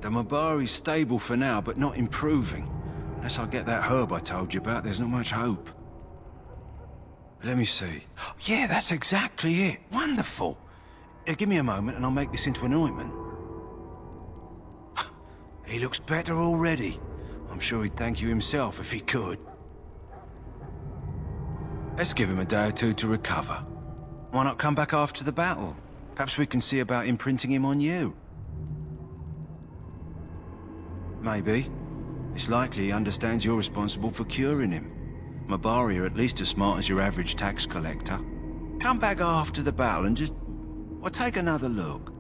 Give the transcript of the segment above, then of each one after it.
The Mabari's stable for now, but not improving. Unless I get that herb I told you about, there's not much hope. Let me see. Yeah, that's exactly it. Wonderful. Give me a moment and I'll make this into an ointment. He looks better already. I'm sure he'd thank you himself if he could. Let's give him a day or two to recover. Why not come back after the battle? Perhaps we can see about imprinting him on you. Maybe. It's likely he understands you're responsible for curing him. Mabari are at least as smart as your average tax collector. Come back after the battle and just... well, take another look.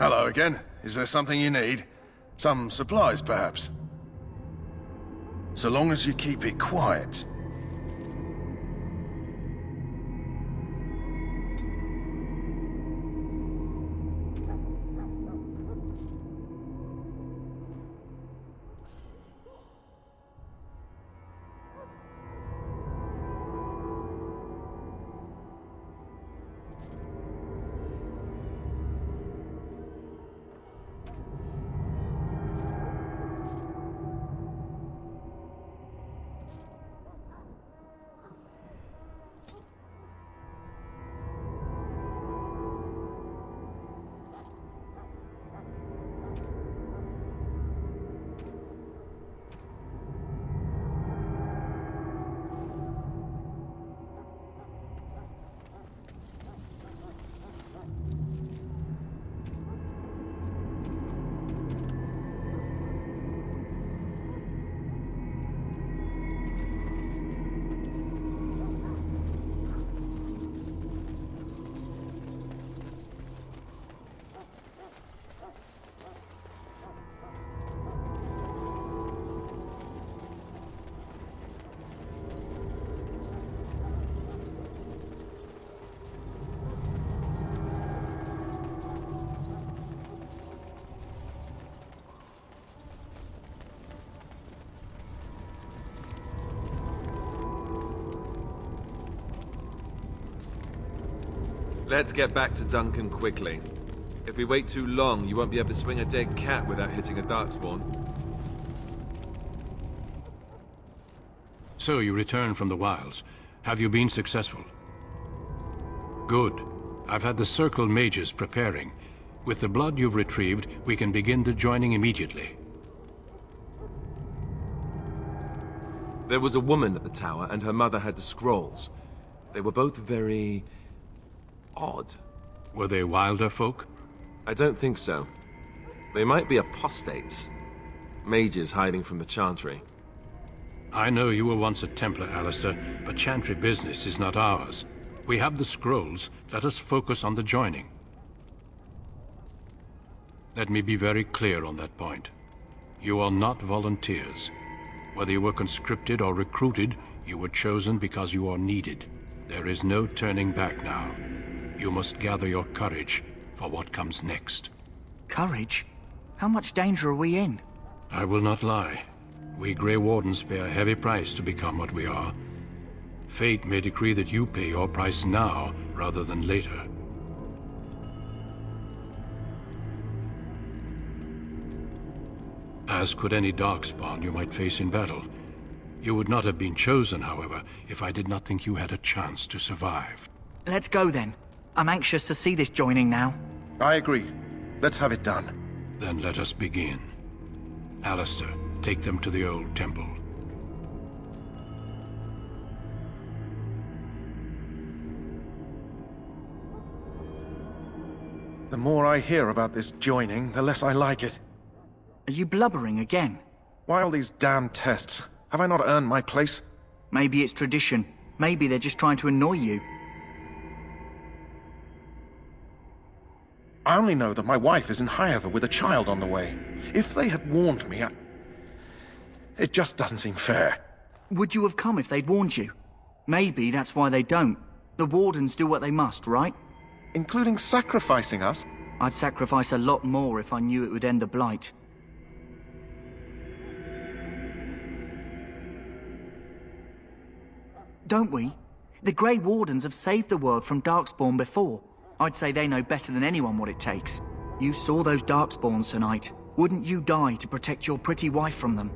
Hello again. Is there something you need? Some supplies, perhaps? So long as you keep it quiet. Let's get back to Duncan quickly. If we wait too long, you won't be able to swing a dead cat without hitting a darkspawn. So you return from the wilds. Have you been successful? Good. I've had the Circle mages preparing. With the blood you've retrieved, we can begin the joining immediately. There was a woman at the tower, and her mother had the scrolls. They were both very... odd. Were they wilder folk? I don't think so. They might be apostates. Mages hiding from the Chantry. I know you were once a Templar, Alistair, but Chantry business is not ours. We have the scrolls. Let us focus on the joining. Let me be very clear on that point. You are not volunteers. Whether you were conscripted or recruited, you were chosen because you are needed. There is no turning back now. You must gather your courage for what comes next. Courage? How much danger are we in? I will not lie. We Grey Wardens pay a heavy price to become what we are. Fate may decree that you pay your price now rather than later. As could any darkspawn you might face in battle. You would not have been chosen, however, if I did not think you had a chance to survive. Let's go then. I'm anxious to see this joining now. I agree. Let's have it done. Then let us begin. Alistair, take them to the old temple. The more I hear about this joining, the less I like it. Are you blubbering again? Why all these damn tests? Have I not earned my place? Maybe it's tradition. Maybe they're just trying to annoy you. I only know that my wife is in Highover with a child on the way. If they had warned me, it just doesn't seem fair. Would you have come if they'd warned you? Maybe that's why they don't. The Wardens do what they must, right? Including sacrificing us? I'd sacrifice a lot more if I knew it would end the Blight. Don't we? The Grey Wardens have saved the world from Darkspawn before. I'd say they know better than anyone what it takes. You saw those Darkspawns tonight. Wouldn't you die to protect your pretty wife from them?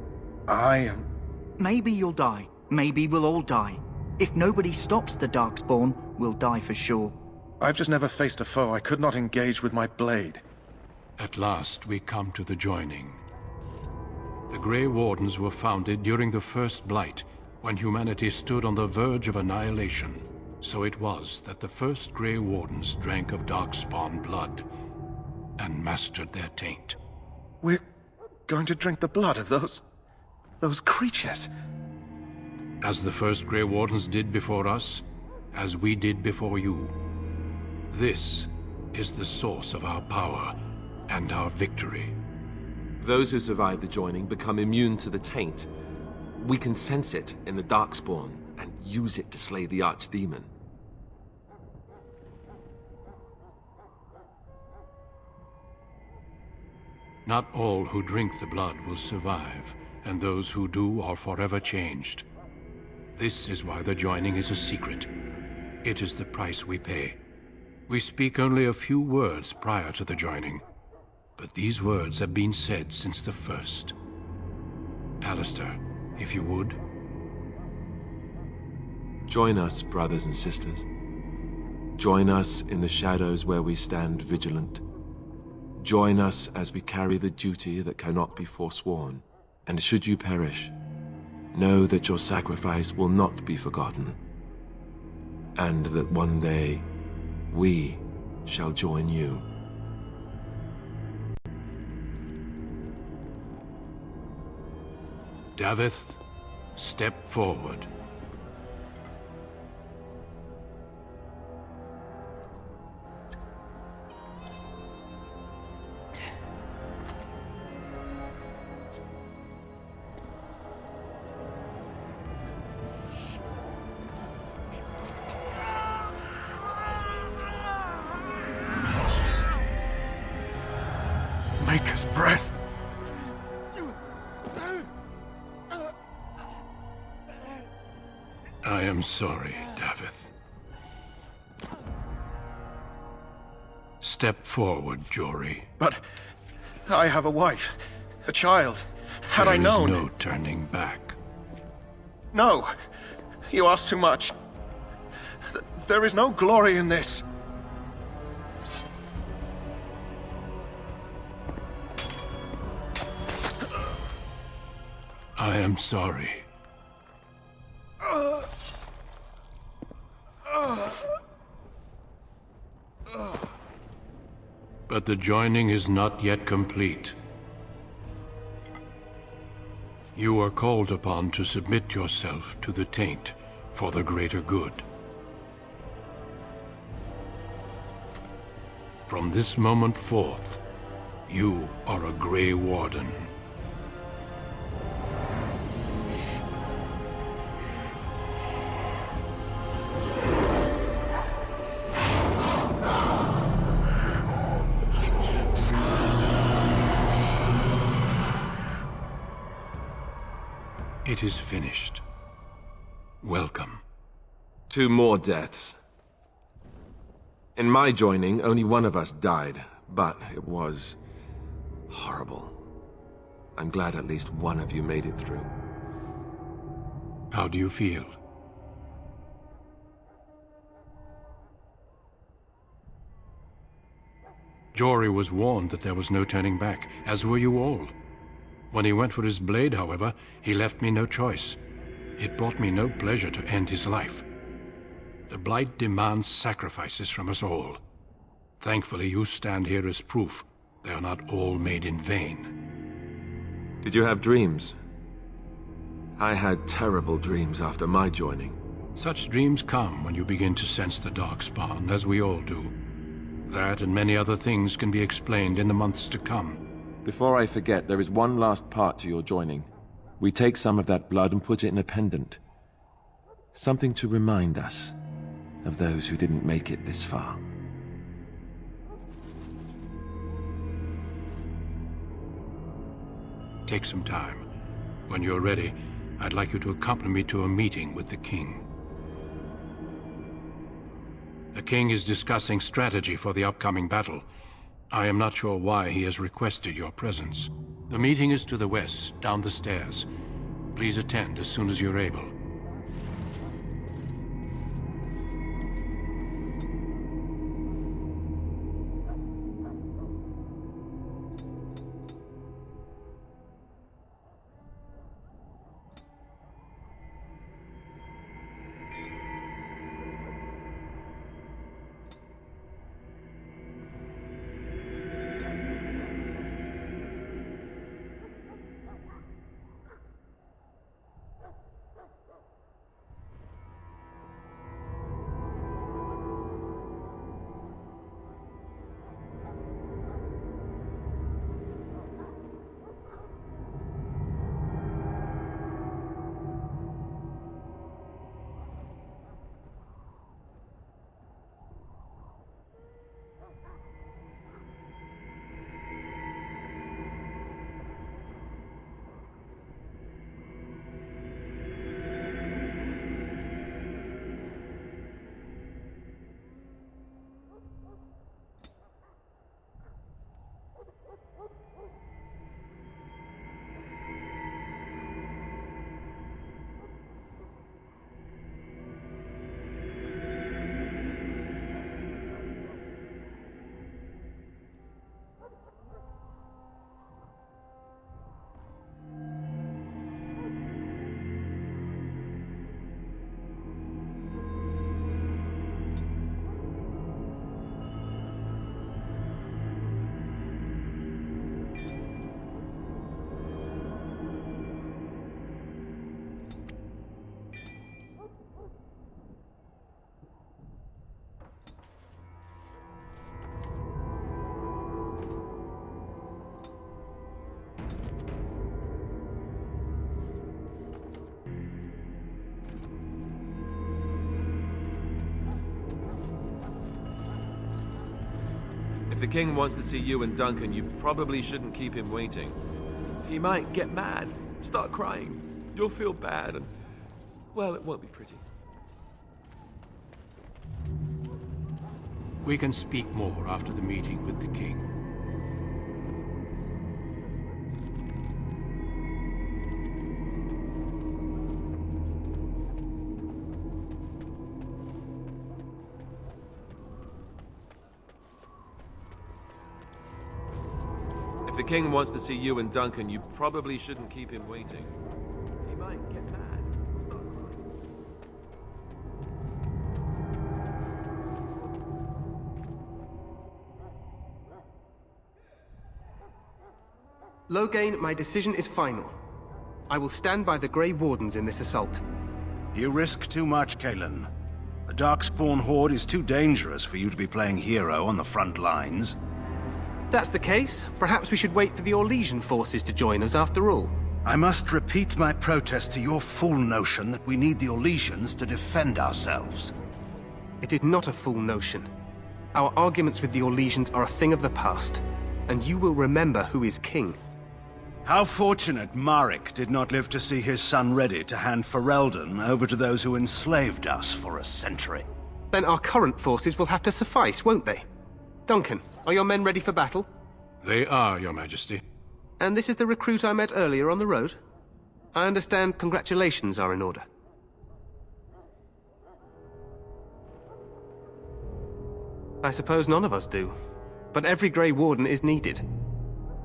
Maybe you'll die. Maybe we'll all die. If nobody stops the Darkspawn, we'll die for sure. I've just never faced a foe I could not engage with my blade. At last, we come to the joining. The Grey Wardens were founded during the First Blight, when humanity stood on the verge of annihilation. So it was that the first Grey Wardens drank of Darkspawn blood and mastered their taint. We're going to drink the blood of those creatures. As the first Grey Wardens did before us, as we did before you. This is the source of our power and our victory. Those who survive the joining become immune to the taint. We can sense it in the Darkspawn and use it to slay the Archdemon. Not all who drink the blood will survive, and those who do are forever changed. This is why the joining is a secret. It is the price we pay. We speak only a few words prior to the joining, but these words have been said since the first. Alistair, if you would. Join us, brothers and sisters. Join us in the shadows where we stand vigilant. Join us as we carry the duty that cannot be forsworn. And should you perish, know that your sacrifice will not be forgotten. And that one day, we shall join you. Davith, step forward. Maker's breath. I am sorry, Davith. Step forward, Jory. But I have a wife, a child. Had I known... There is no turning back. No! You ask too much. There is no glory in this. I am sorry. But the joining is not yet complete. You are called upon to submit yourself to the taint for the greater good. From this moment forth, you are a Grey Warden. It is finished. Welcome. 2 more deaths. In my joining, only one of us died, but it was horrible. I'm glad at least one of you made it through. How do you feel? Jory was warned that there was no turning back, as were you all. When he went for his blade, however, he left me no choice. It brought me no pleasure to end his life. The Blight demands sacrifices from us all. Thankfully, you stand here as proof they are not all made in vain. Did you have dreams? I had terrible dreams after my joining. Such dreams come when you begin to sense the Darkspawn, as we all do. That and many other things can be explained in the months to come. Before I forget, there is one last part to your joining. We take some of that blood and put it in a pendant. Something to remind us of those who didn't make it this far. Take some time. When you're ready, I'd like you to accompany me to a meeting with the king. The king is discussing strategy for the upcoming battle. I am not sure why he has requested your presence. The meeting is to the west, down the stairs. Please attend as soon as you're able. If the king wants to see you and Duncan, you probably shouldn't keep him waiting. He might get mad, start crying. You'll feel bad and, well, it won't be pretty. We can speak more after the meeting with the king. If the king wants to see you and Duncan, you probably shouldn't keep him waiting. He might get mad. Start crying. Loghain, my decision is final. I will stand by the Grey Wardens in this assault. You risk too much, Cailan. The Darkspawn Horde is too dangerous for you to be playing hero on the front lines. That's the case. Perhaps we should wait for the Orlesian forces to join us after all. I must repeat my protest to your fool notion that we need the Orlesians to defend ourselves. It is not a fool notion. Our arguments with the Orlesians are a thing of the past, and you will remember who is king. How fortunate Marek did not live to see his son ready to hand Ferelden over to those who enslaved us for a century. Then our current forces will have to suffice, won't they? Duncan, are your men ready for battle? They are, Your Majesty. And this is the recruit I met earlier on the road? I understand congratulations are in order. I suppose none of us do, but every Grey Warden is needed.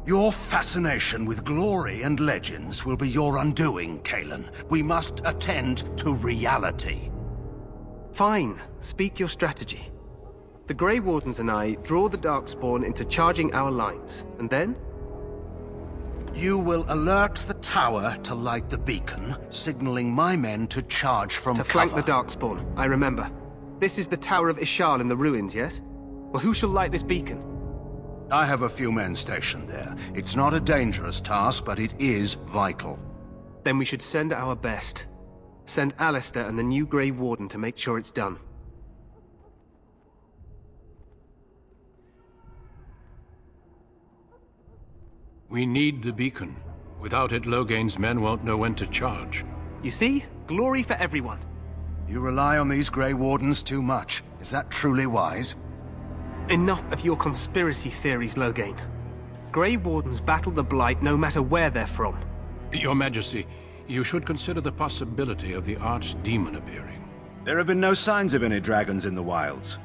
Your fascination with glory and legends will be your undoing, Cailan. We must attend to reality. Fine, speak your strategy. The Grey Wardens and I draw the Darkspawn into charging our lines, and then? You will alert the tower to light the beacon, signaling my men to charge from To cover. flank the Darkspawn, I remember. This is the Tower of Ishal in the ruins, yes? Well, who shall light this beacon? I have a few men stationed there. It's not a dangerous task, but it is vital. Then we should send our best. Send Alistair and the new Grey Warden to make sure it's done. We need the beacon. Without it, Loghain's men won't know when to charge. You see? Glory for everyone. You rely on these Grey Wardens too much. Is that truly wise? Enough of your conspiracy theories, Loghain. Grey Wardens battle the Blight no matter where they're from. Your Majesty, you should consider the possibility of the Archdemon appearing. There have been no signs of any dragons in the wilds.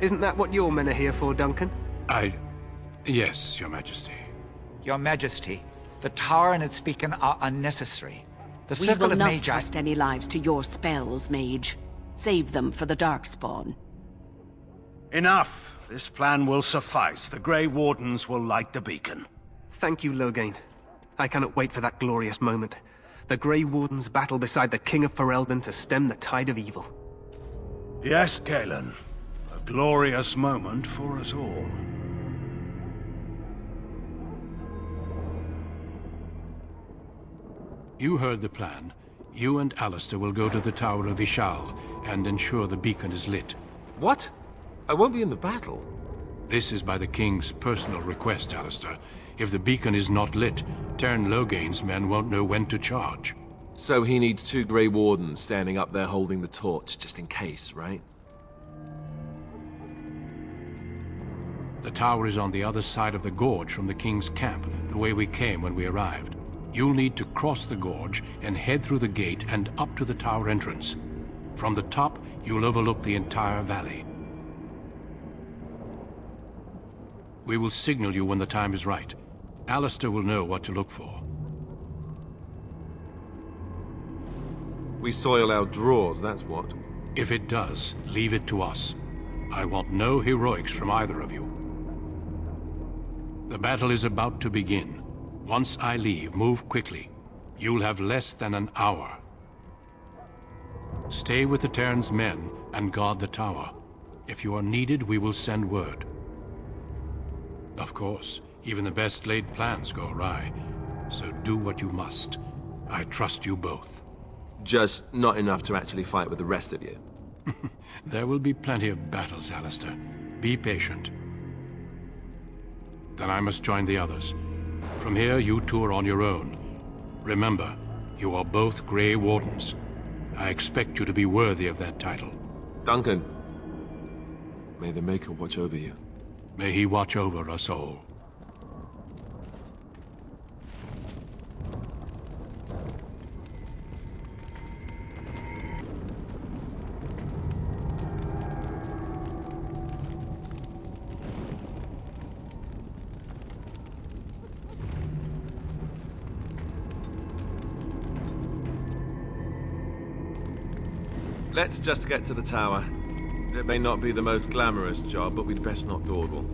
Isn't that what your men are here for, Duncan? Yes, Your Majesty. Your Majesty, the tower and its beacon are unnecessary. The We circle will of not Magi... trust any lives to your spells, Mage. Save them for the Darkspawn. Enough! This plan will suffice. The Grey Wardens will light the beacon. Thank you, Loghain. I cannot wait for that glorious moment. The Grey Wardens battle beside the King of Ferelden to stem the tide of evil. Yes, Galen. A glorious moment for us all. You heard the plan. You and Alistair will go to the Tower of Ishal and ensure the beacon is lit. What? I won't be in the battle. This is by the King's personal request, Alistair. If the beacon is not lit, Tern Loghain's men won't know when to charge. So he needs 2 Grey Wardens standing up there holding the torch, just in case, right? The tower is on the other side of the gorge from the King's camp, the way we came when we arrived. You'll need to cross the gorge and head through the gate and up to the tower entrance. From the top, you'll overlook the entire valley. We will signal you when the time is right. Alistair will know what to look for. We soil our drawers, that's what. If it does, leave it to us. I want no heroics from either of you. The battle is about to begin. Once I leave, move quickly. You'll have less than an hour. Stay with the Terran's men and guard the tower. If you are needed, we will send word. Of course, even the best laid plans go awry. So do what you must. I trust you both. Just not enough to actually fight with the rest of you. There will be plenty of battles, Alistair. Be patient. Then I must join the others. From here, you two are on your own. Remember, you are both Grey Wardens. I expect you to be worthy of that title. Duncan, may the Maker watch over you. May he watch over us all. Let's just get to the tower. It may not be the most glamorous job, but we'd best not dawdle.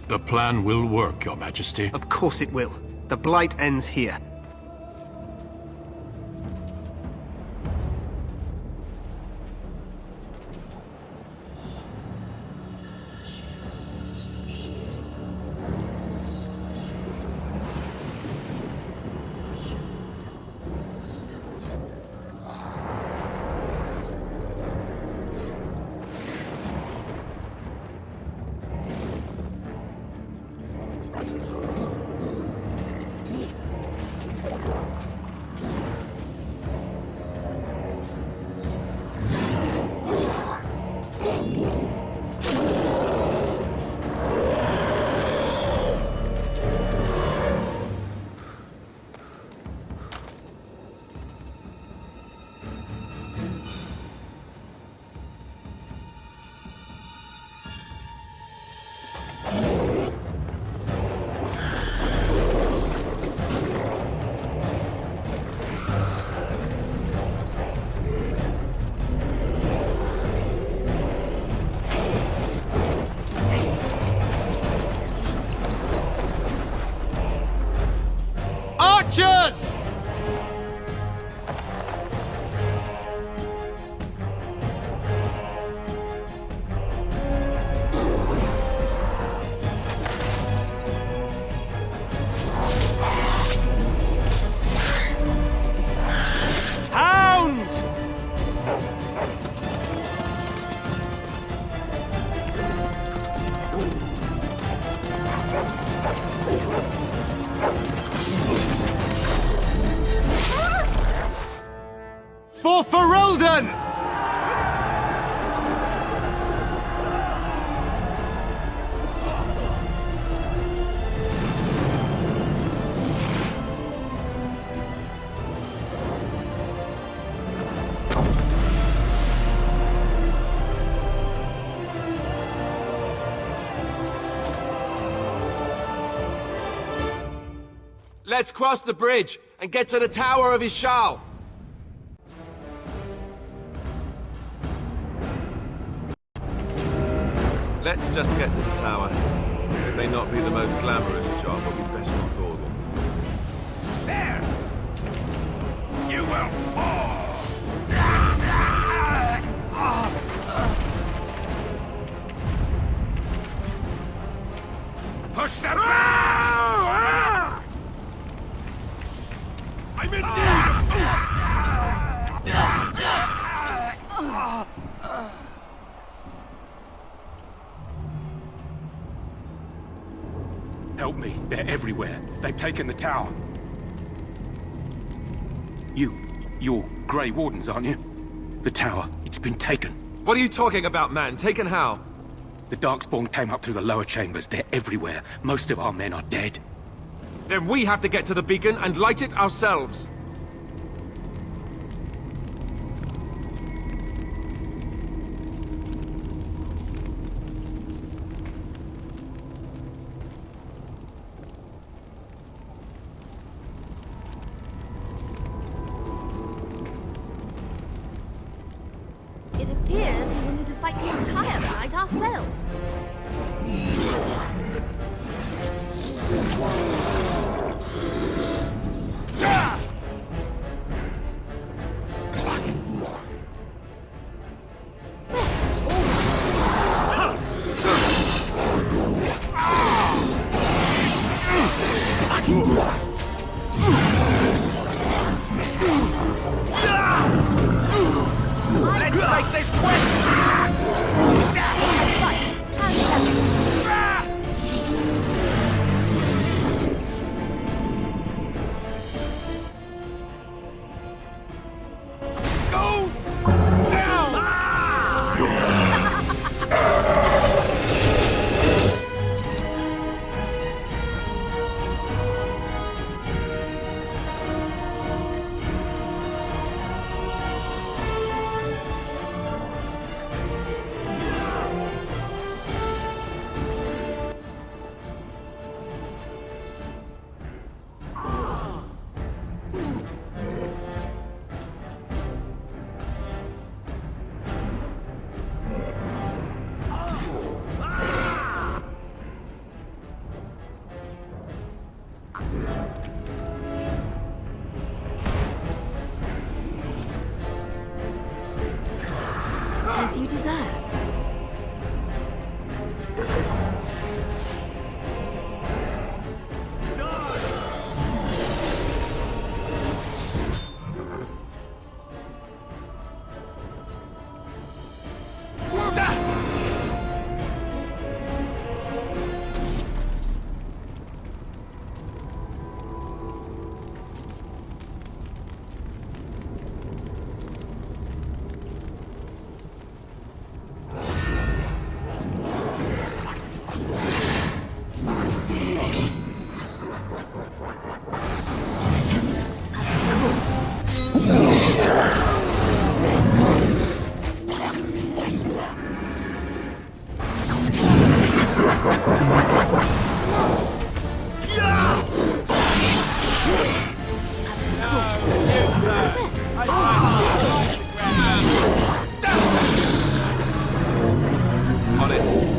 The plan will work, Your Majesty. Of course it will. The Blight ends here. Archers! Hounds! For Ferelden! Let's cross the bridge and get to the Tower of Ishal. Let's just get to the tower. It may not be the most glamorous job, but we'd best not dawdle. There! You will fall! Push them back! I'm in Help me. They're everywhere. They've taken the tower. You're Grey Wardens, aren't you? The tower, it's been taken. What are you talking about, man? Taken how? The Darkspawn came up through the lower chambers. They're everywhere. Most of our men are dead. Then we have to get to the beacon and light it ourselves. It appears we will need to fight the entire fight ourselves. Let's make this quick! Go! Down! On it.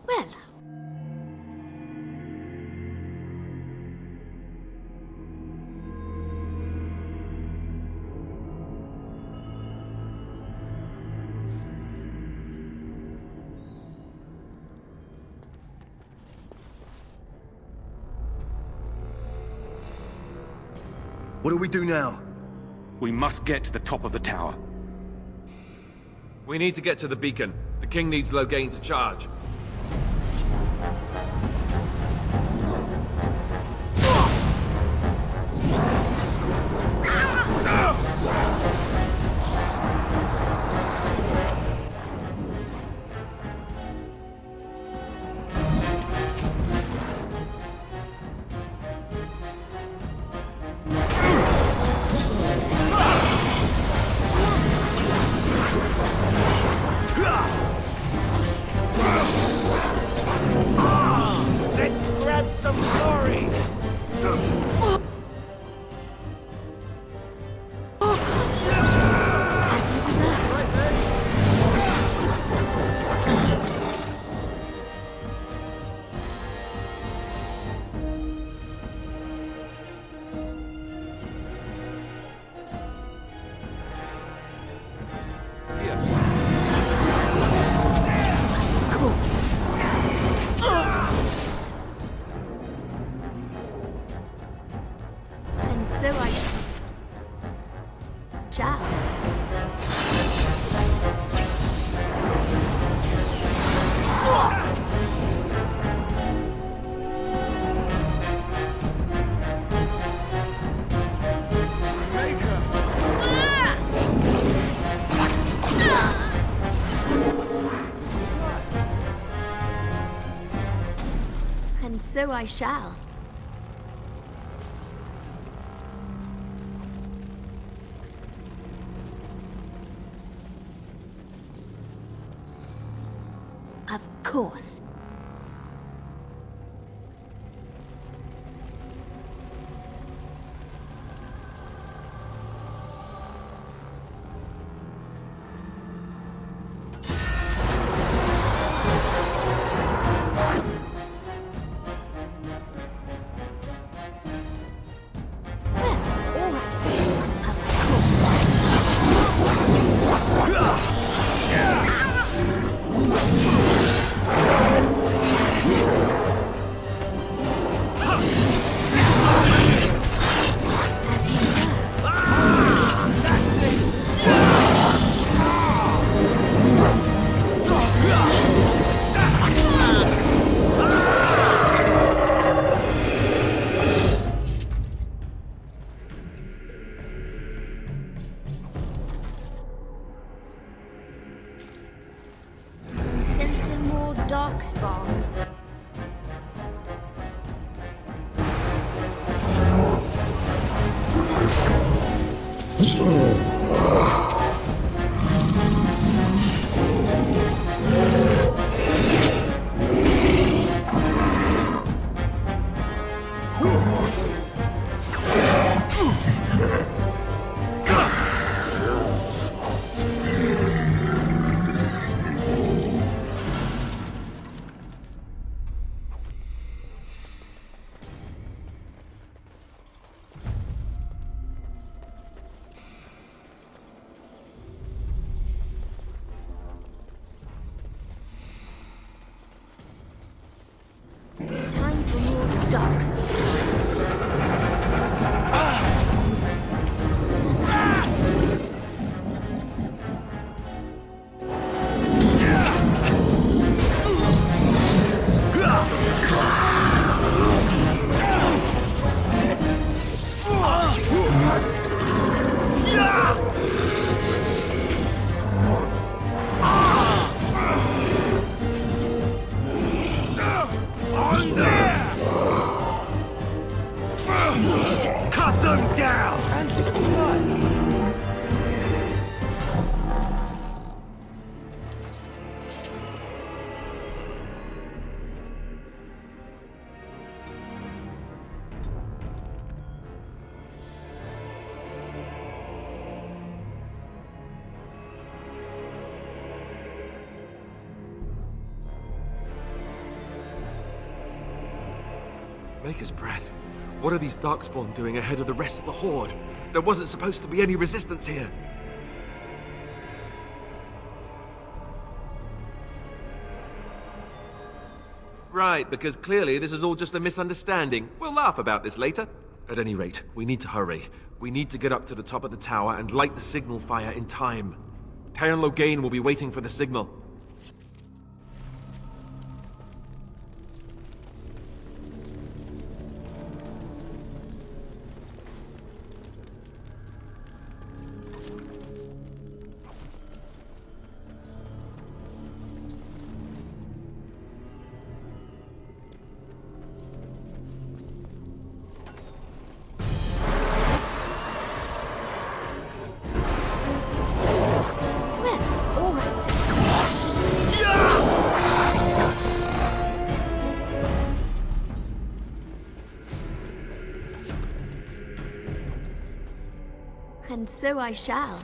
Well, What do we do now? We must get to the top of the tower. We need to get to the beacon. The king needs Loghain to charge. and so I shall. And so I shall. Of course. Time for more darkspawn, I see. Cut them down! Maker's breath. What are these Darkspawn doing ahead of the rest of the Horde? There wasn't supposed to be any resistance here. Right, because clearly this is all just a misunderstanding. We'll laugh about this later. At any rate, we need to hurry. We need to get up to the top of the tower and light the signal fire in time. Taron Logain will be waiting for the signal. And so I shall.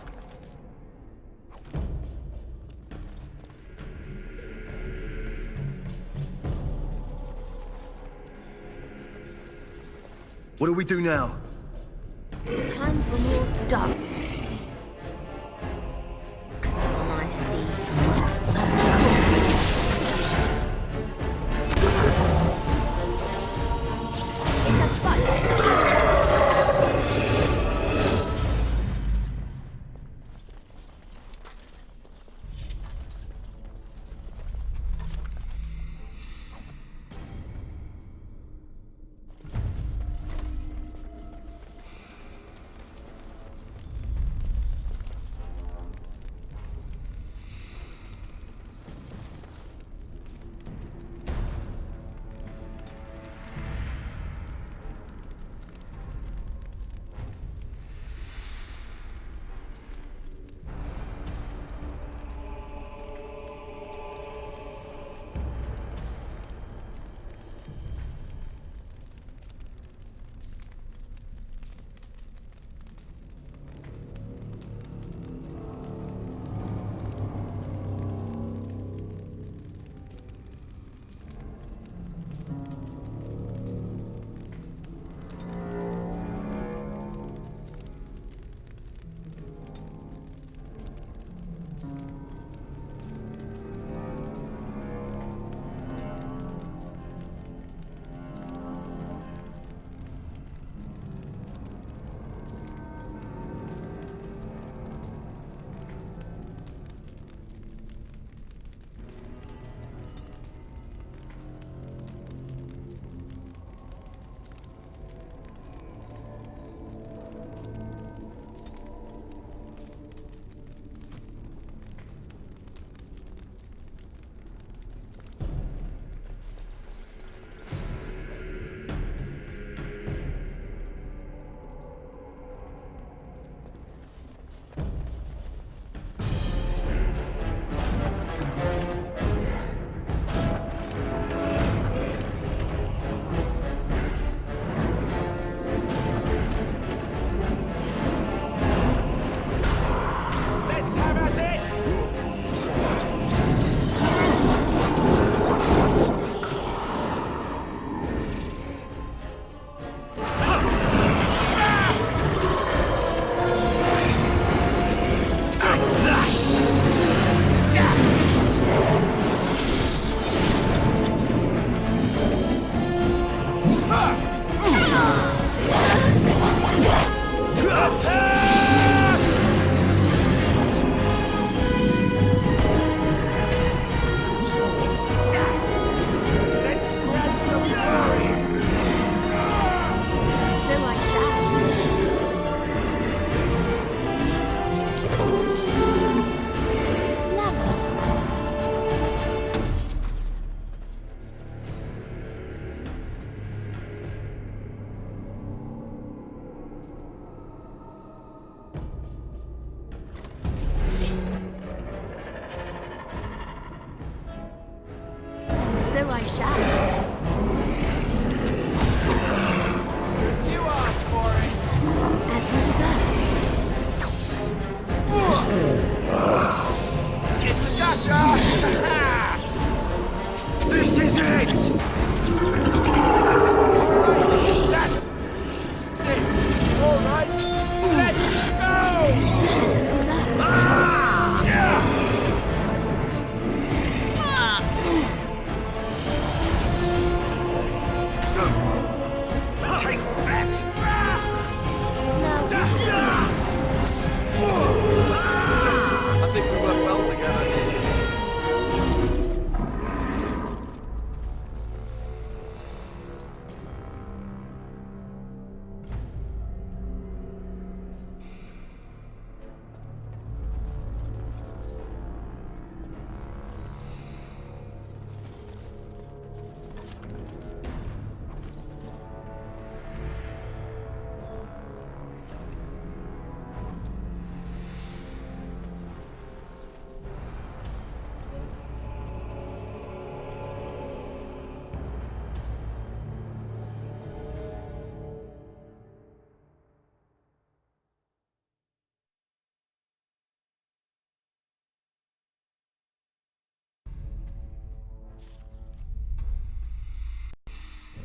What do we do now? Time for more dark. Spawn, I see. It's a fight.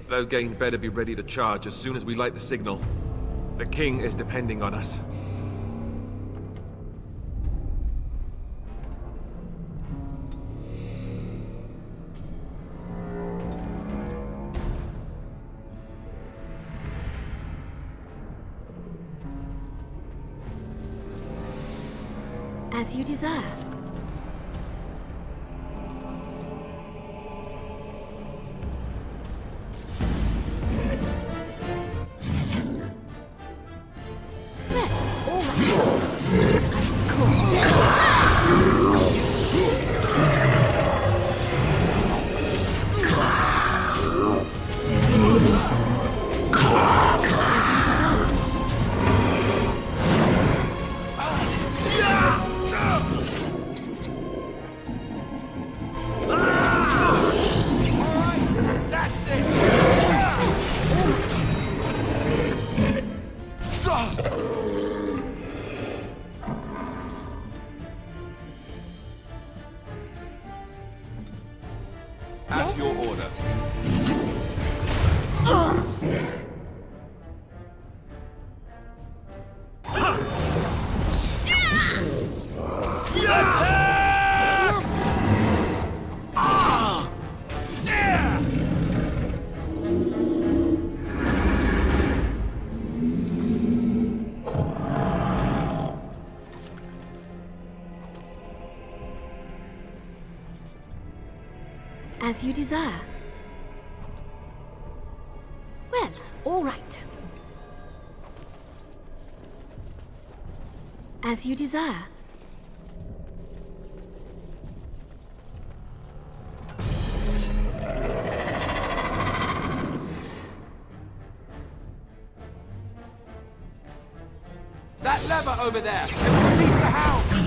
Loghain better be ready to charge as soon as we light the signal. The king is depending on us. As you desire. At your order. As you desire. Well, all right. As you desire. That lever over there! It will release the hound!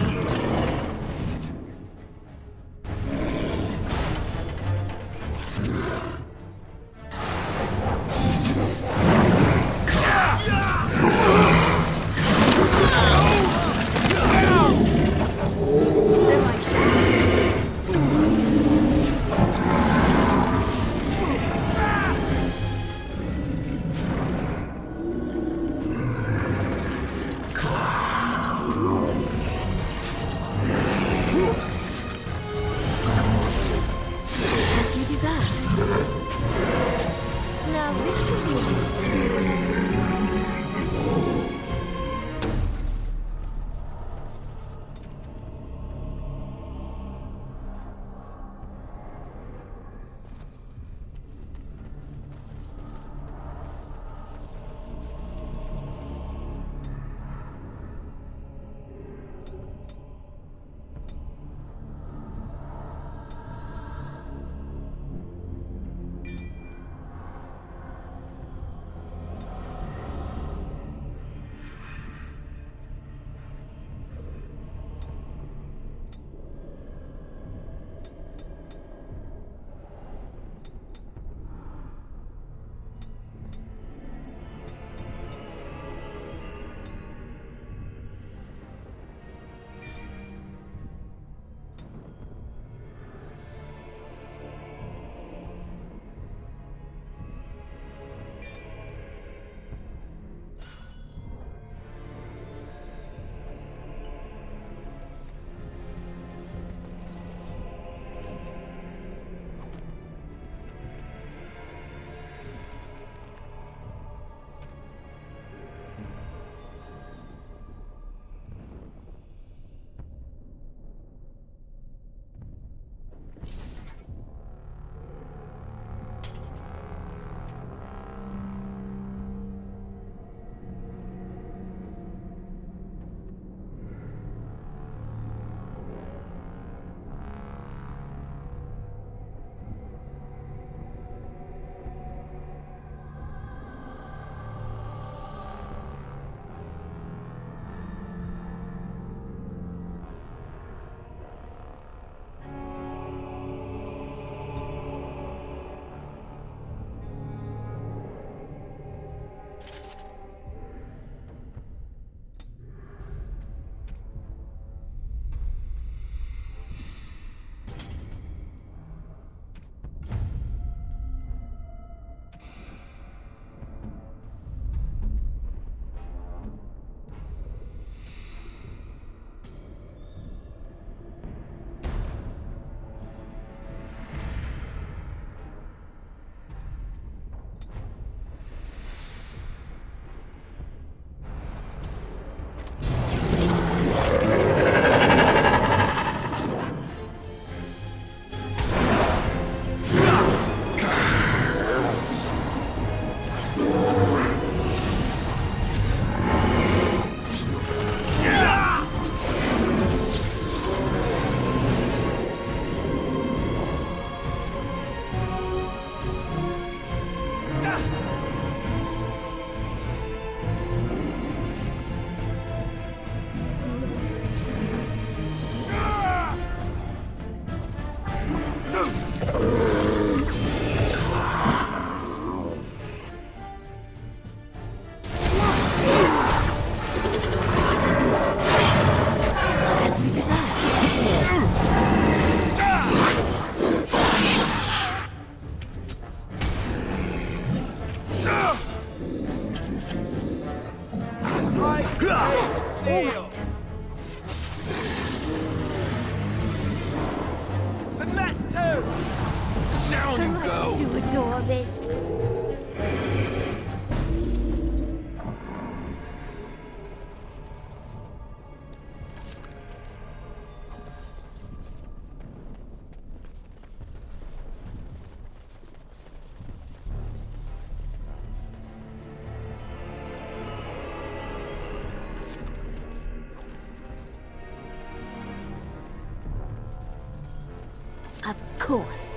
And that too! Down you go! I do adore this. Of course.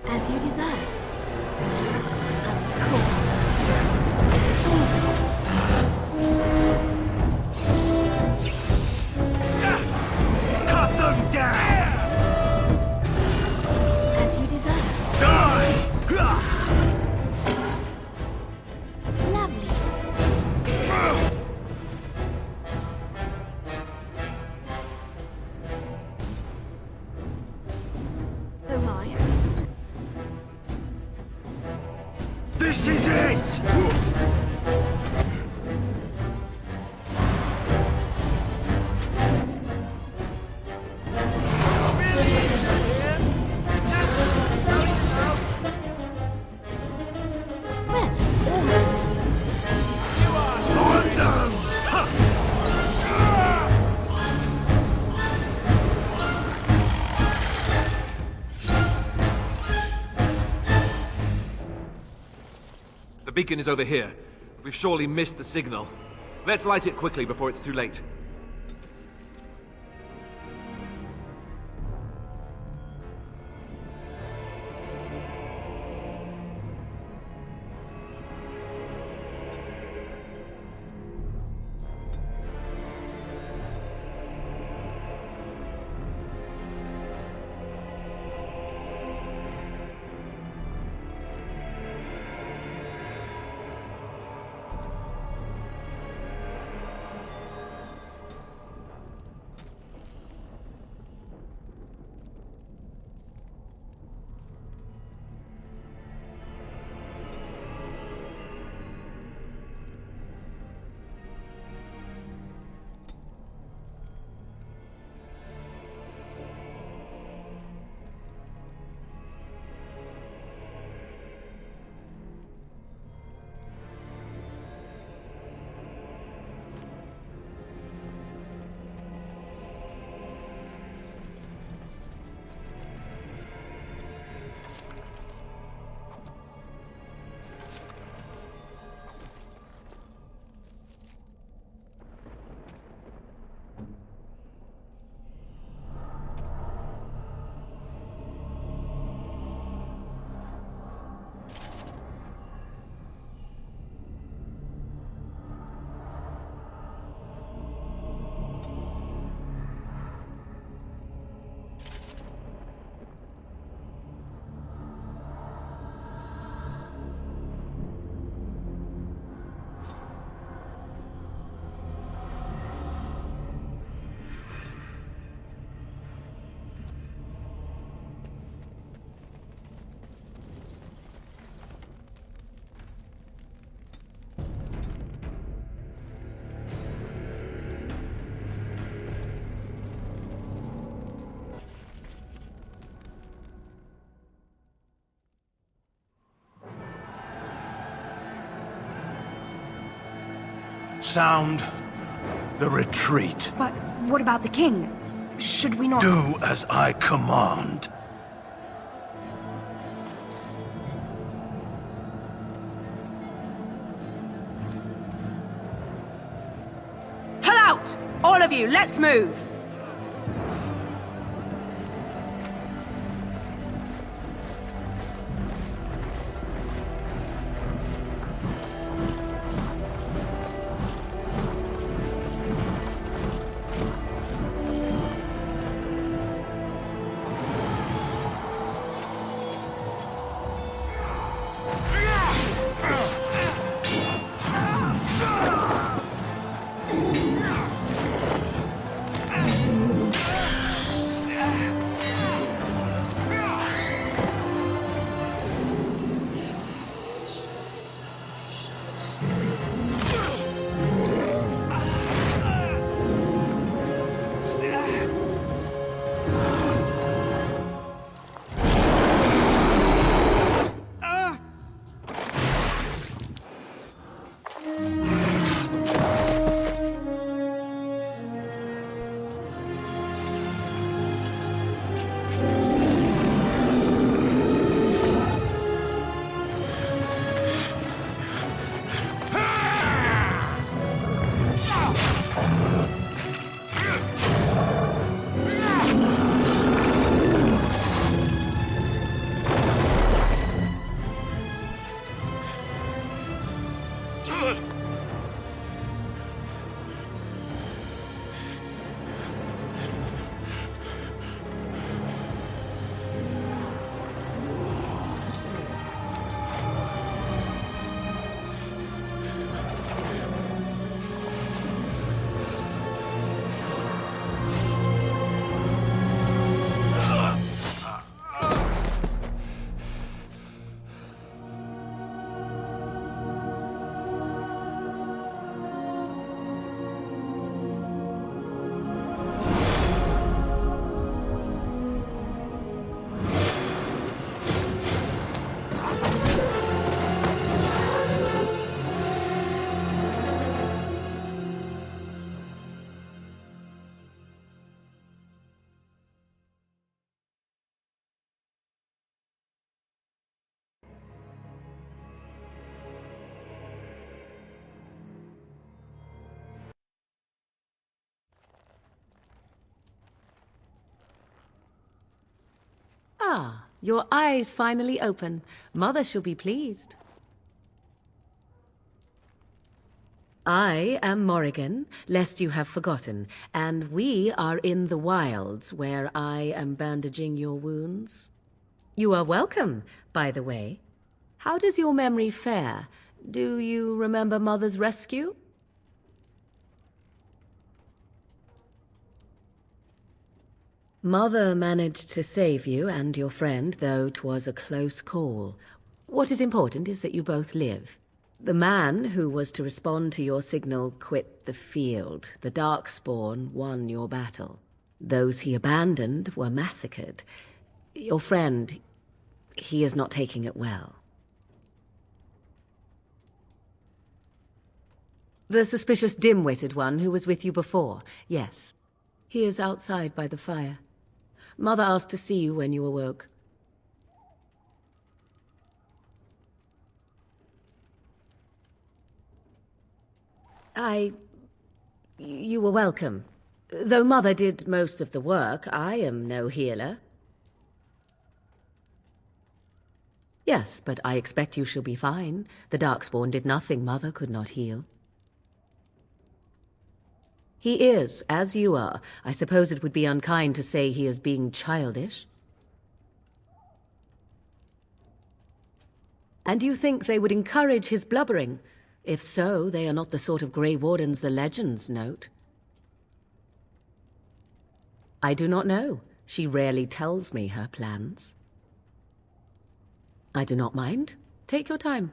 As you desire. Of course. Cut them down! As you desire. Die! Lovely. Oh my. This is it! Well, all right. The beacon is over here. We've surely missed the signal. Let's light it quickly before it's too late. Sound the retreat. But what about the king? Should we not... Do as I command. Pull out! All of you, let's move! Ah, your eyes finally open. Mother shall be pleased. I am Morrigan, lest you have forgotten, and we are in the wilds where I am bandaging your wounds. You are welcome, by the way. How does your memory fare? Do you remember Mother's rescue? Mother managed to save you and your friend, though 'twas a close call. What is important is that you both live. The man who was to respond to your signal quit the field. The Darkspawn won your battle. Those he abandoned were massacred. Your friend, he is not taking it well. The suspicious dim-witted one who was with you before, yes. He is outside by the fire. Mother asked to see you when you awoke. You were welcome. Though Mother did most of the work, I am no healer. Yes, but I expect you shall be fine. The Darkspawn did nothing Mother could not heal. He is, as you are. I suppose it would be unkind to say he is being childish. And you think they would encourage his blubbering? If so, they are not the sort of Grey Wardens the legends note. I do not know. She rarely tells me her plans. I do not mind. Take your time.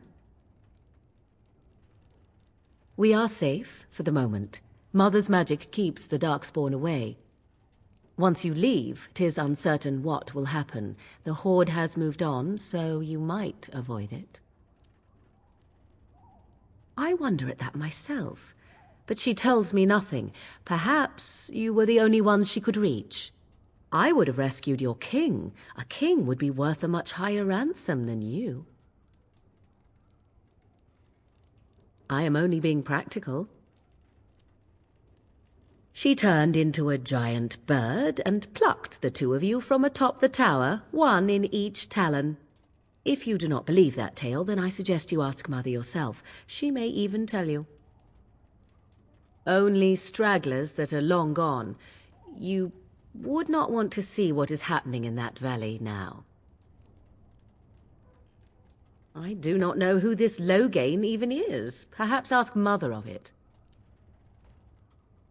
We are safe for the moment. Mother's magic keeps the Darkspawn away. Once you leave, 'tis uncertain what will happen. The Horde has moved on, so you might avoid it. I wonder at that myself. but she tells me nothing. Perhaps you were the only ones she could reach. I would have rescued your king. A king would be worth a much higher ransom than you. I am only being practical. She turned into a giant bird and plucked the two of you from atop the tower, one in each talon. If you do not believe that tale, then I suggest you ask Mother yourself. She may even tell you. Only stragglers that are long gone. You would not want to see what is happening in that valley now. I do not know who this Loghain even is. Perhaps ask Mother of it.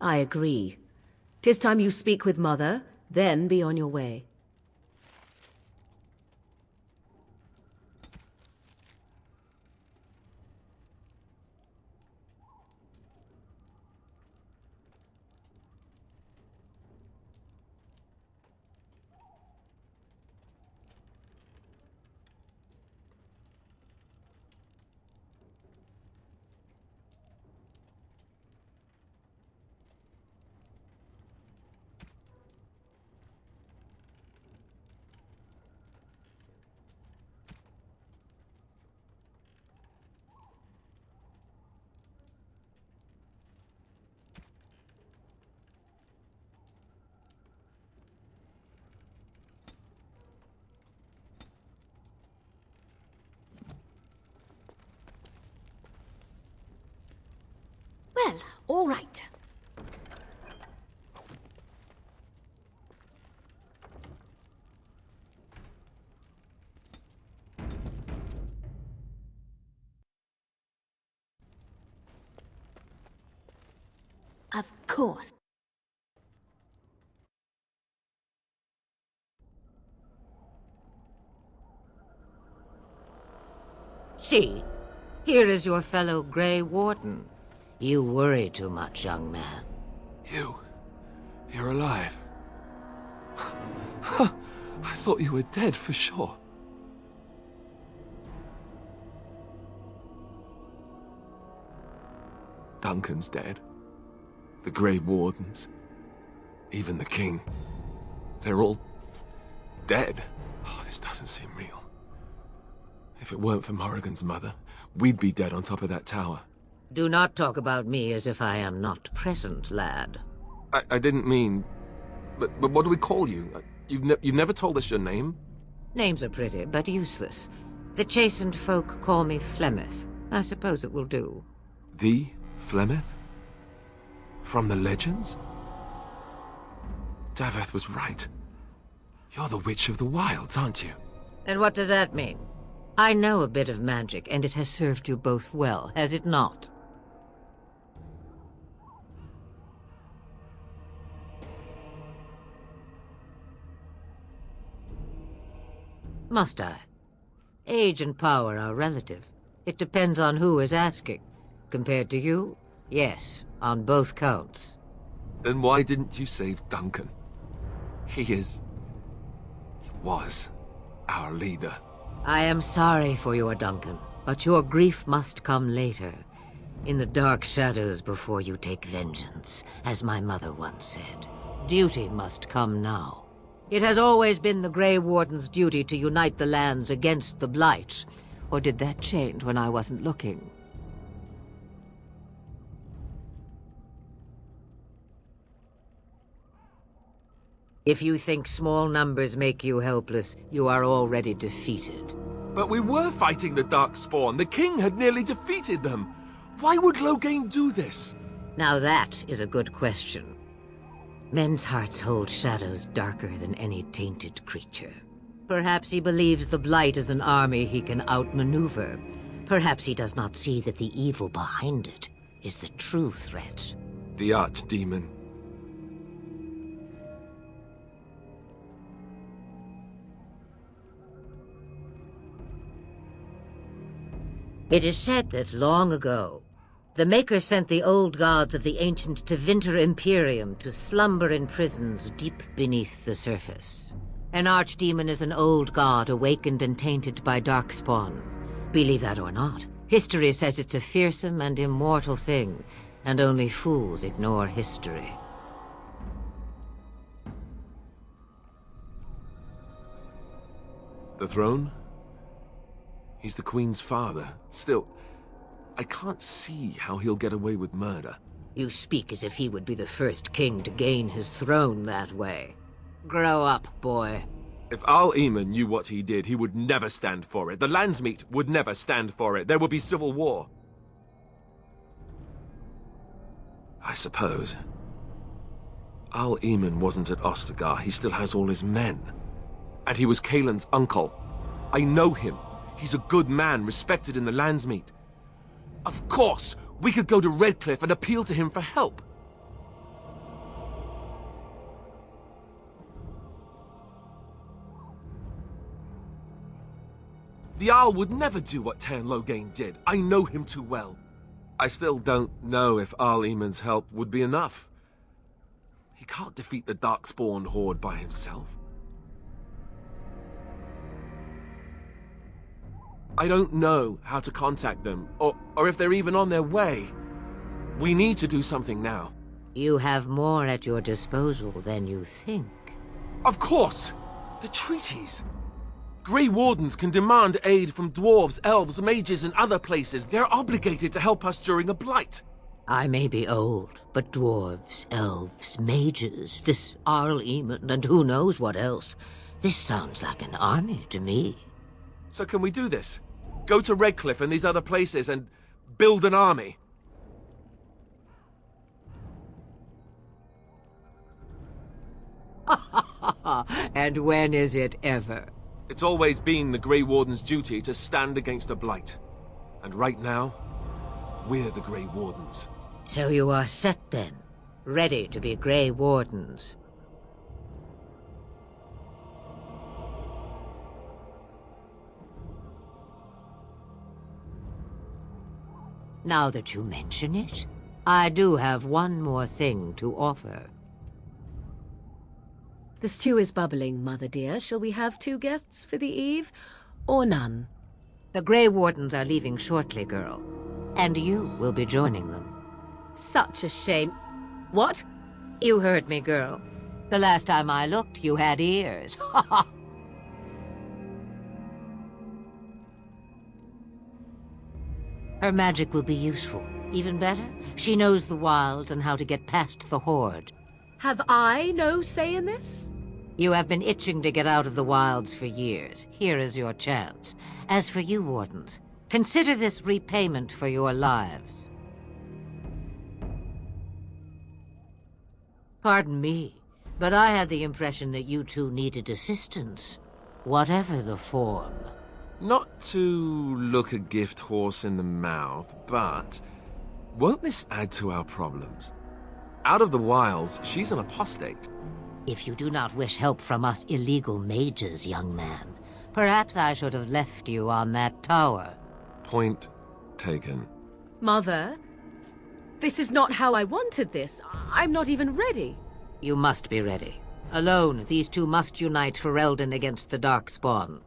I agree. 'Tis time you speak with Mother, then be on your way. Well, all right. Of course. See, here is your fellow Grey Warden. You worry too much, young man. You're alive. I thought you were dead for sure. Duncan's dead. The Grey Wardens. Even the King. They're all dead. Oh, this doesn't seem real. If it weren't for Morrigan's mother, we'd be dead on top of that tower. Do not talk about me as if I am not present, lad. I didn't mean... But what do we call you? You've never told us your name? Names are pretty, but useless. The chastened folk call me Flemeth. I suppose it will do. The Flemeth? From the legends? Daveth was right. You're the Witch of the Wilds, aren't you? And what does that mean? I know a bit of magic, and it has served you both well, has it not? Must I? Age and power are relative. It depends on who is asking. Compared to you, yes, on both counts. Then why didn't you save Duncan? He was our leader. I am sorry for your Duncan, but your grief must come later. In the dark shadows before you take vengeance, as my mother once said. Duty must come now. It has always been the Grey Warden's duty to unite the lands against the Blight. Or did that change when I wasn't looking? If you think small numbers make you helpless, you are already defeated. But we were fighting the Darkspawn. The King had nearly defeated them. Why would Loghain do this? Now that is a good question. Men's hearts hold shadows darker than any tainted creature. Perhaps he believes the Blight is an army he can outmaneuver. Perhaps he does not see that the evil behind it is the true threat. The Archdemon. It is said that long ago, the Maker sent the old gods of the ancient Tevinter Imperium to slumber in prisons deep beneath the surface. An archdemon is an old god awakened and tainted by Darkspawn. Believe that or not, history says it's a fearsome and immortal thing, and only fools ignore history. The throne? He's the Queen's father. Still, I can't see how he'll get away with murder. You speak as if he would be the first king to gain his throne that way. Grow up, boy. If Al-Eman knew what he did, he would never stand for it. The Landsmeet would never stand for it. There would be civil war. I suppose. Al-Eman wasn't at Ostagar. He still has all his men. And he was Kaelin's uncle. I know him. He's a good man, respected in the Landsmeet. Of course, we could go to Redcliffe and appeal to him for help. The Jarl would never do what Tan Loghain did. I know him too well. I still don't know if Al-Eman's help would be enough. He can't defeat the Darkspawn horde by himself. I don't know how to contact them, or if they're even on their way. We need to do something now. You have more at your disposal than you think. Of course! The treaties! Grey Wardens can demand aid from dwarves, elves, mages, and other places. They're obligated to help us during a blight. I may be old, but dwarves, elves, mages, this Al-Eman, and who knows what else. This sounds like an army to me. So can we do this? Go to Redcliffe and these other places and build an army? And when is it ever? It's always been the Grey Warden's duty to stand against a blight. And right now, we're the Grey Wardens. So you are set then, ready to be Grey Wardens. Now that you mention it, I do have one more thing to offer. The stew is bubbling, Mother dear. Shall we have 2 guests for the eve, or none? The Grey Wardens are leaving shortly, girl. And you will be joining them. Such a shame. What? You heard me, girl. The last time I looked, you had ears. Her magic will be useful. Even better, she knows the wilds and how to get past the horde. Have I no say in this? You have been itching to get out of the wilds for years. Here is your chance. As for you, Wardens, consider this repayment for your lives. Pardon me, but I had the impression that you two needed assistance, whatever the form. Not to look a gift horse in the mouth, but won't this add to our problems? Out of the wilds, she's an apostate. If you do not wish help from us illegal mages, young man, perhaps I should have left you on that tower. Point taken. Mother, this is not how I wanted this. I'm not even ready. You must be ready. Alone, these two must unite for Eldon against the Darkspawn.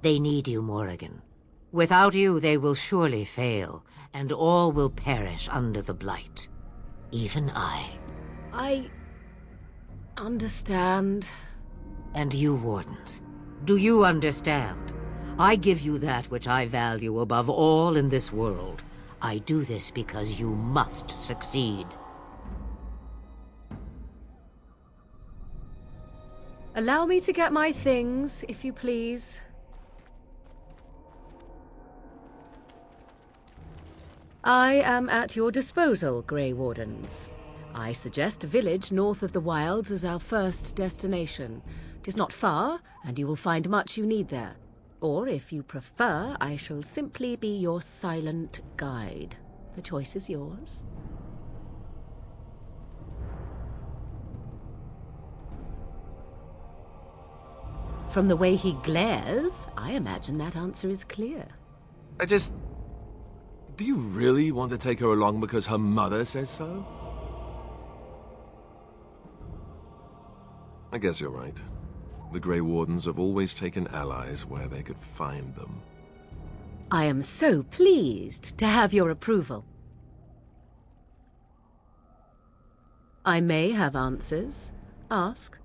They need you, Morrigan. Without you, they will surely fail, and all will perish under the Blight. Even I. I understand. And you, Wardens, do you understand? I give you that which I value above all in this world. I do this because you must succeed. Allow me to get my things, if you please. I am at your disposal, Grey Wardens. I suggest a village north of the wilds as our first destination. 'Tis not far, and you will find much you need there. Or, if you prefer, I shall simply be your silent guide. The choice is yours. From the way he glares, I imagine that answer is clear. Do you really want to take her along because her mother says so? I guess you're right. The Grey Wardens have always taken allies where they could find them. I am so pleased to have your approval. I may have answers. Ask.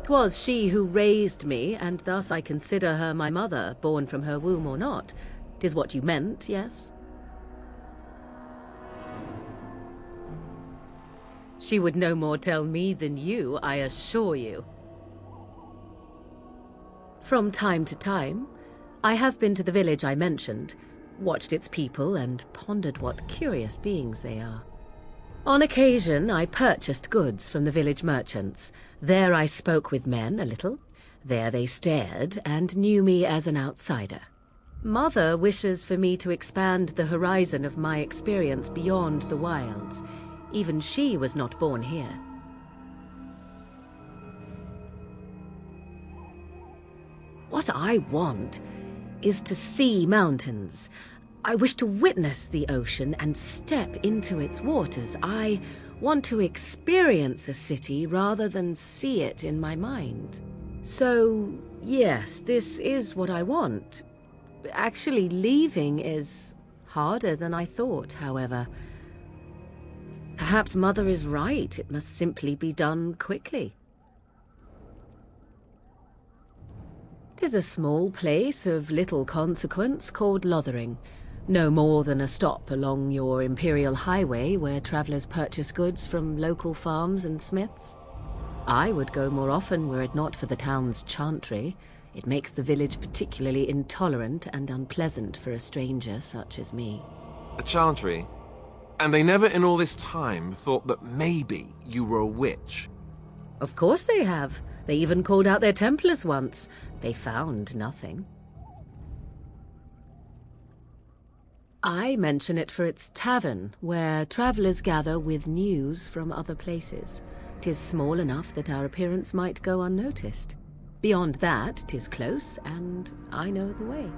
'Twas she who raised me, and thus I consider her my mother, born from her womb or not. 'Tis what you meant, yes? She would no more tell me than you, I assure you. From time to time, I have been to the village I mentioned, watched its people, and pondered what curious beings they are. On occasion, I purchased goods from the village merchants. There I spoke with men a little. There they stared and knew me as an outsider. Mother wishes for me to expand the horizon of my experience beyond the wilds. Even she was not born here. What I want is to see mountains. I wish to witness the ocean and step into its waters. I want to experience a city rather than see it in my mind. So, yes, this is what I want. Actually, leaving is harder than I thought, however. Perhaps Mother is right. It must simply be done quickly. 'Tis a small place of little consequence called Lothering. No more than a stop along your imperial highway where travelers purchase goods from local farms and smiths. I would go more often were it not for the town's chantry. It makes the village particularly intolerant and unpleasant for a stranger such as me. A chantry? And they never in all this time thought that maybe you were a witch? Of course they have. They even called out their Templars once. They found nothing. I mention it for its tavern, where travelers gather with news from other places. 'Tis small enough that our appearance might go unnoticed. Beyond that, 'tis close, and I know the way.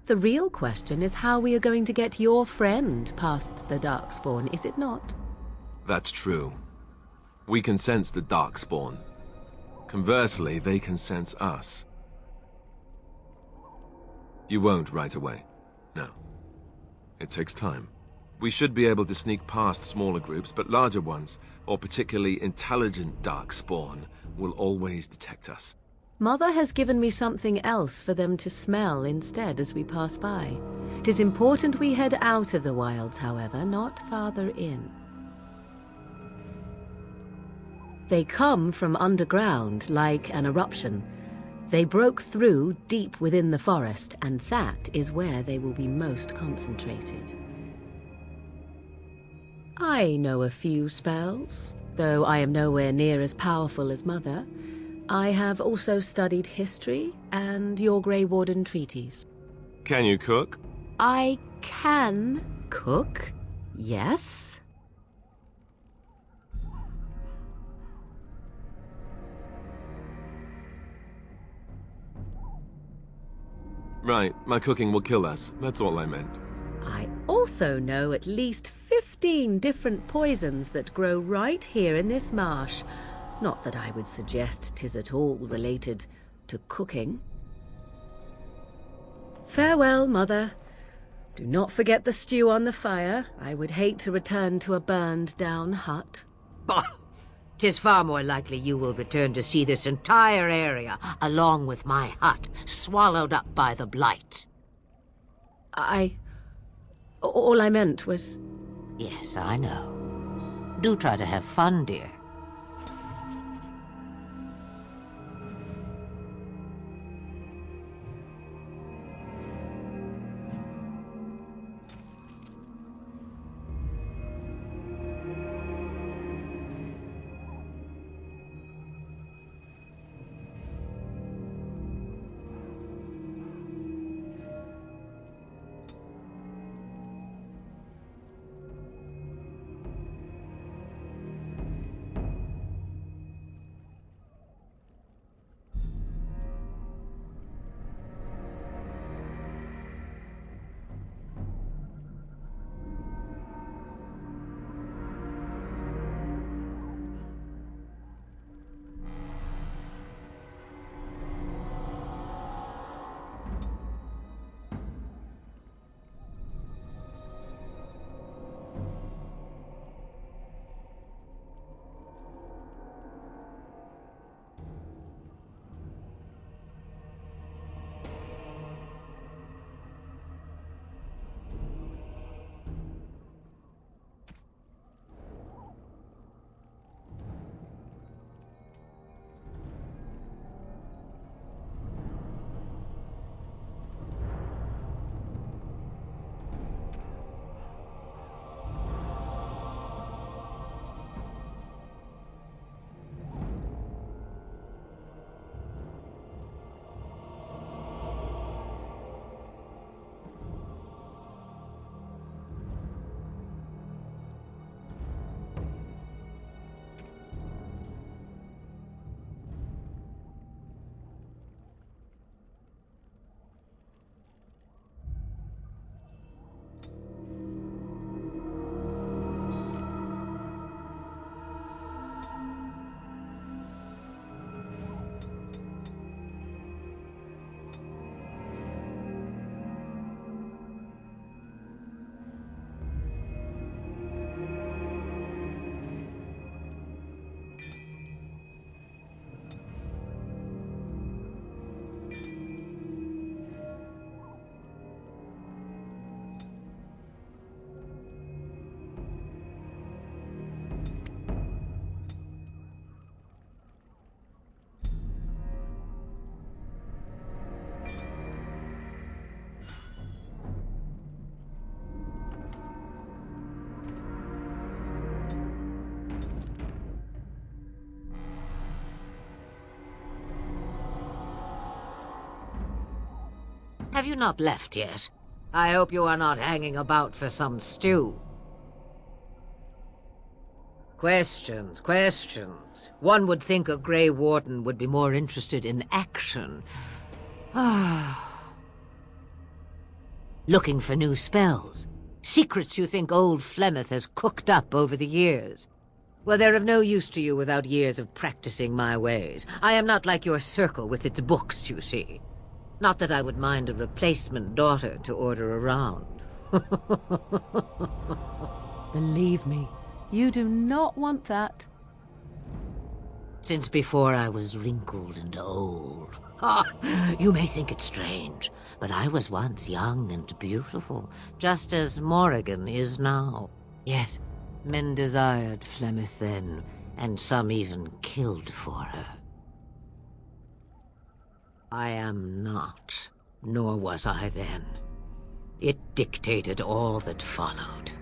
The real question is how we are going to get your friend past the Darkspawn, is it not? That's true. We can sense the Darkspawn. Conversely, they can sense us. You won't right away. No. It takes time. We should be able to sneak past smaller groups, but larger ones, or particularly intelligent Darkspawn, will always detect us. Mother has given me something else for them to smell instead as we pass by. 'Tis important we head out of the wilds, however, not farther in. They come from underground, like an eruption. They broke through deep within the forest, and that is where they will be most concentrated. I know a few spells, though I am nowhere near as powerful as Mother. I have also studied history and your Grey Warden treaties. Can you cook? I can cook, yes. Right, my cooking will kill us. That's all I meant. I also know at least 15 different poisons that grow right here in this marsh. Not that I would suggest 'tis at all related to cooking. Farewell, Mother. Do not forget the stew on the fire. I would hate to return to a burned-down hut. Bah! 'Tis far more likely you will return to see this entire area, along with my hut, swallowed up by the blight. All I meant was... Yes, I know. Do try to have fun, dear. Have you not left yet? I hope you are not hanging about for some stew. Questions, questions. One would think a Grey Warden would be more interested in action. Looking for new spells. Secrets you think old Flemeth has cooked up over the years. Well, they're of no use to you without years of practicing my ways. I am not like your circle with its books, you see. Not that I would mind a replacement daughter to order around. Believe me, you do not want that. Since before I was wrinkled and old. You may think it strange, but I was once young and beautiful, just as Morrigan is now. Yes, men desired Flemeth then, and some even killed for her. I am not, nor was I then. It dictated all that followed.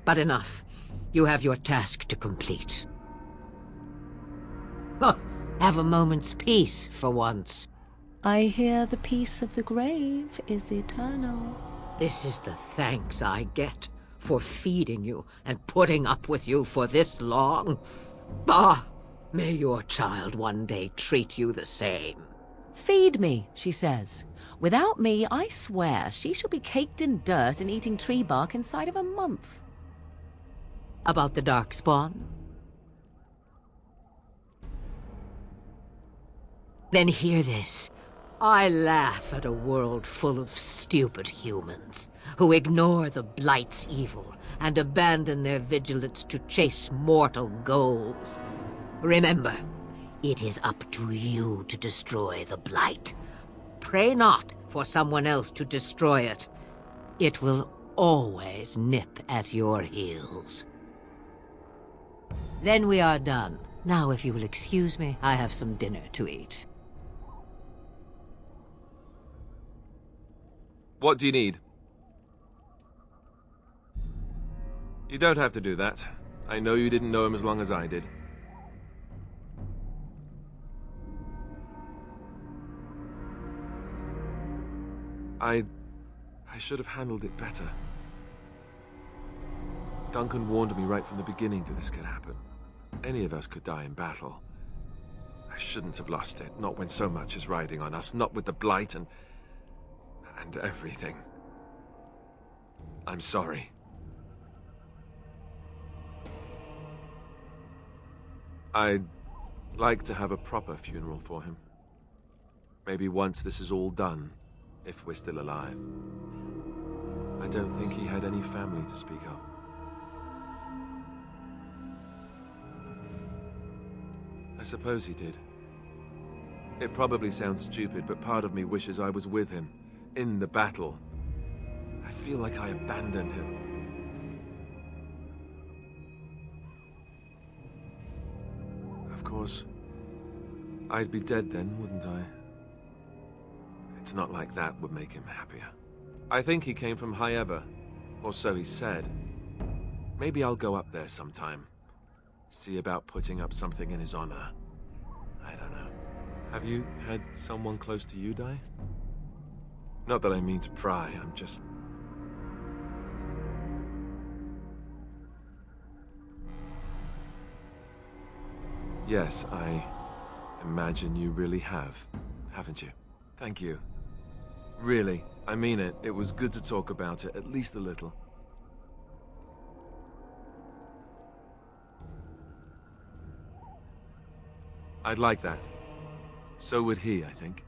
But enough. You have your task to complete. Have a moment's peace for once. I hear the peace of the grave is eternal. This is the thanks I get for feeding you and putting up with you for this long. Bah! May your child one day treat you the same. Feed me, she says. Without me, I swear she shall be caked in dirt and eating tree bark inside of a month. About the Darkspawn? Then hear this. I laugh at a world full of stupid humans who ignore the Blight's evil and abandon their vigilance to chase mortal goals. Remember, it is up to you to destroy the Blight. Pray not for someone else to destroy it. It will always nip at your heels. Then we are done. Now, if you will excuse me, I have some dinner to eat. What do you need? You don't have to do that. I know you didn't know him as long as I did. I should have handled it better. Duncan warned me right from the beginning that this could happen. Any of us could die in battle. I shouldn't have lost it, not when so much is riding on us, not with the Blight and everything. I'm sorry. I'd like to have a proper funeral for him. Maybe once this is all done, if we're still alive. I don't think he had any family to speak of. I suppose he did. It probably sounds stupid, but part of me wishes I was with him, in the battle. I feel like I abandoned him. Of course, I'd be dead then, wouldn't I? It's not like that would make him happier. I think he came from High Ever, or so he said. Maybe I'll go up there sometime. See about putting up something in his honor. I don't know. Have you had someone close to you die? Not that I mean to pry, I'm just... Yes, I imagine you really have, haven't you? Thank you. Really, I mean it. It was good to talk about it, at least a little. I'd like that. So would he, I think.